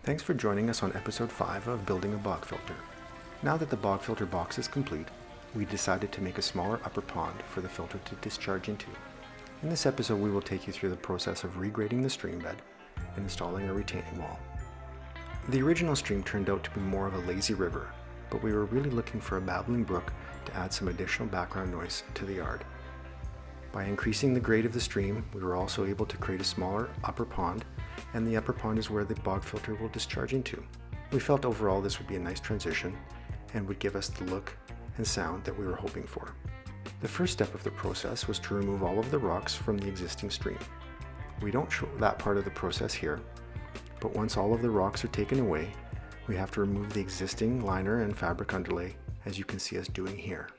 Thanks for joining us on episode 5 of Building a Bog Filter. Now that the bog filter box is complete, we decided to make a smaller upper pond for the filter to discharge into. In this episode, we will take you through the process of regrading the stream bed and installing a retaining wall. The original stream turned out to be more of a lazy river, but we were really looking for a babbling brook to add some additional background noise to the yard. By increasing the grade of the stream, we were also able to create a smaller upper pond, and the upper pond is where the bog filter will discharge into. We felt overall this would be a nice transition and would give us the look and sound that we were hoping for. The first step of the process was to remove all of the rocks from the existing stream. We don't show that part of the process here, but once all of the rocks are taken away, we have to remove the existing liner and fabric underlay, as you can see us doing here.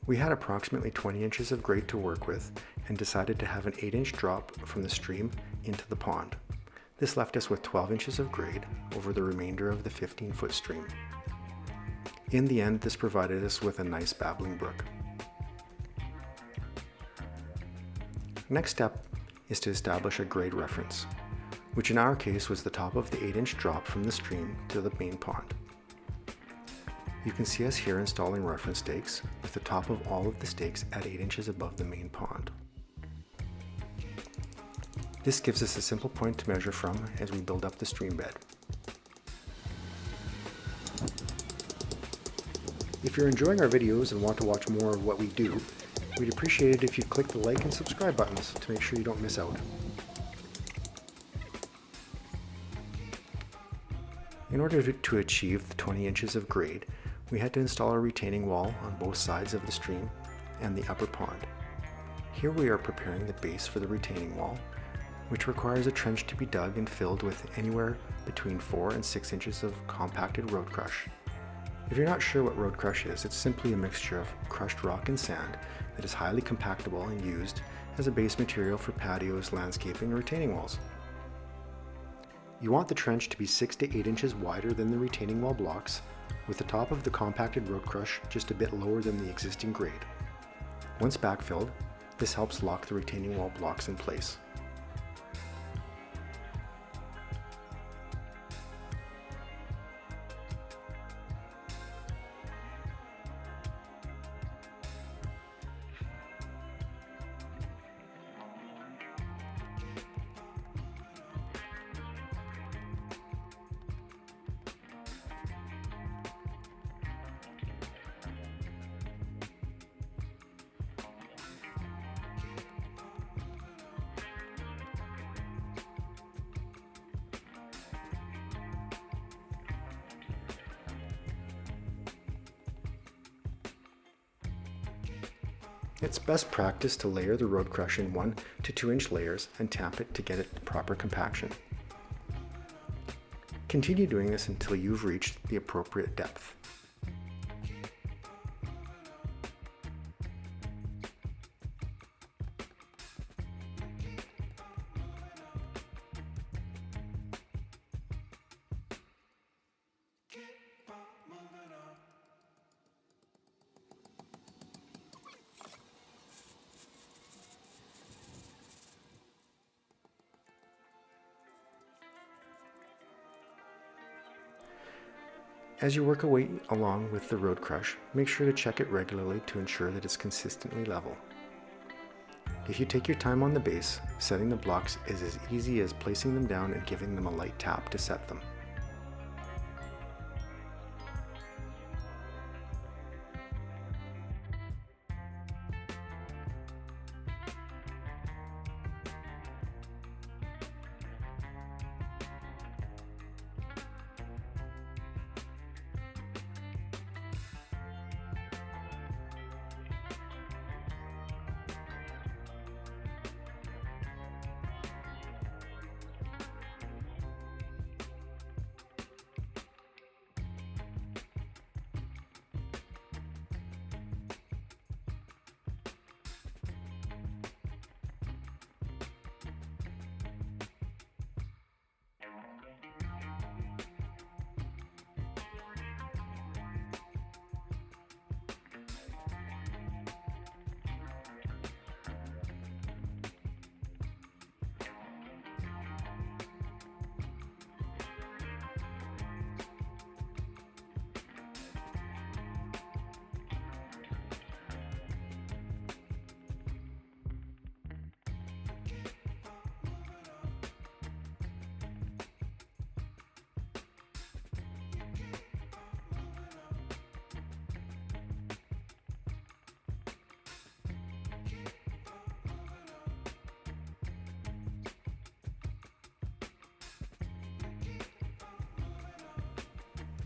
We had approximately 20 inches of grade to work with and decided to have an 8-inch drop from the stream into the pond. This left us with 12 inches of grade over the remainder of the 15-foot stream. In the end, this provided us with a nice babbling brook. Next step is to establish a grade reference, which in our case was the top of the 8-inch drop from the stream to the main pond. You can see us here installing reference stakes with the top of all of the stakes at 8 inches above the main pond. This gives us a simple point to measure from as we build up the stream bed. If you're enjoying our videos and want to watch more of what we do, we'd appreciate it if you click the like and subscribe buttons to make sure you don't miss out. In order to achieve the 20 inches of grade, we had to install a retaining wall on both sides of the stream and the upper pond. Here we are preparing the base for the retaining wall, which requires a trench to be dug and filled with anywhere between 4 and 6 inches of compacted road crush. If you're not sure what road crush is, it's simply a mixture of crushed rock and sand that is highly compactable and used as a base material for patios, landscaping, and retaining walls. You want the trench to be 6 to 8 inches wider than the retaining wall blocks, with the top of the compacted road crush just a bit lower than the existing grade. Once backfilled, this helps lock the retaining wall blocks in place. It's best practice to layer the road crush in 1 to 2 inch layers and tap it to get it proper compaction. Continue doing this until you've reached the appropriate depth. As you work away along with the road crush, make sure to check it regularly to ensure that it's consistently level. If you take your time on the base, setting the blocks is as easy as placing them down and giving them a light tap to set them.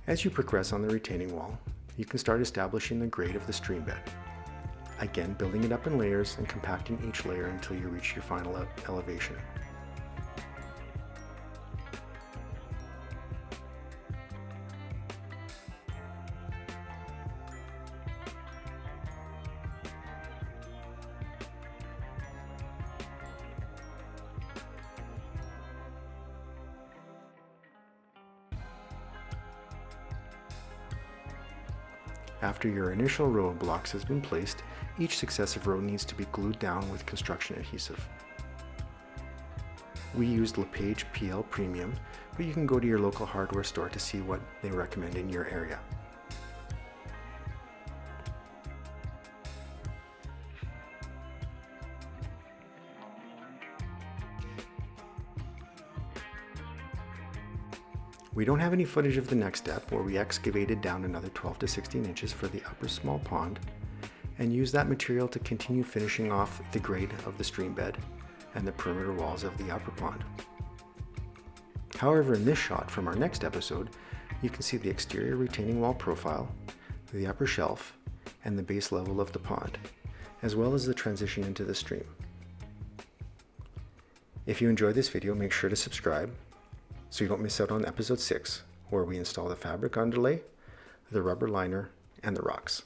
As you progress on the retaining wall, you can start establishing the grade of the stream bed. Again, building it up in layers and compacting each layer until you reach your final elevation. After your initial row of blocks has been placed, each successive row needs to be glued down with construction adhesive. We used LePage PL Premium, but you can go to your local hardware store to see what they recommend in your area. We don't have any footage of the next step, where we excavated down another 12 to 16 inches for the upper small pond and used that material to continue finishing off the grade of the stream bed and the perimeter walls of the upper pond. However, in this shot from our next episode, you can see the exterior retaining wall profile, the upper shelf, and the base level of the pond, as well as the transition into the stream. If you enjoyed this video, make sure to subscribe so you don't miss out on episode 6, where we install the fabric underlay, the rubber liner, and the rocks.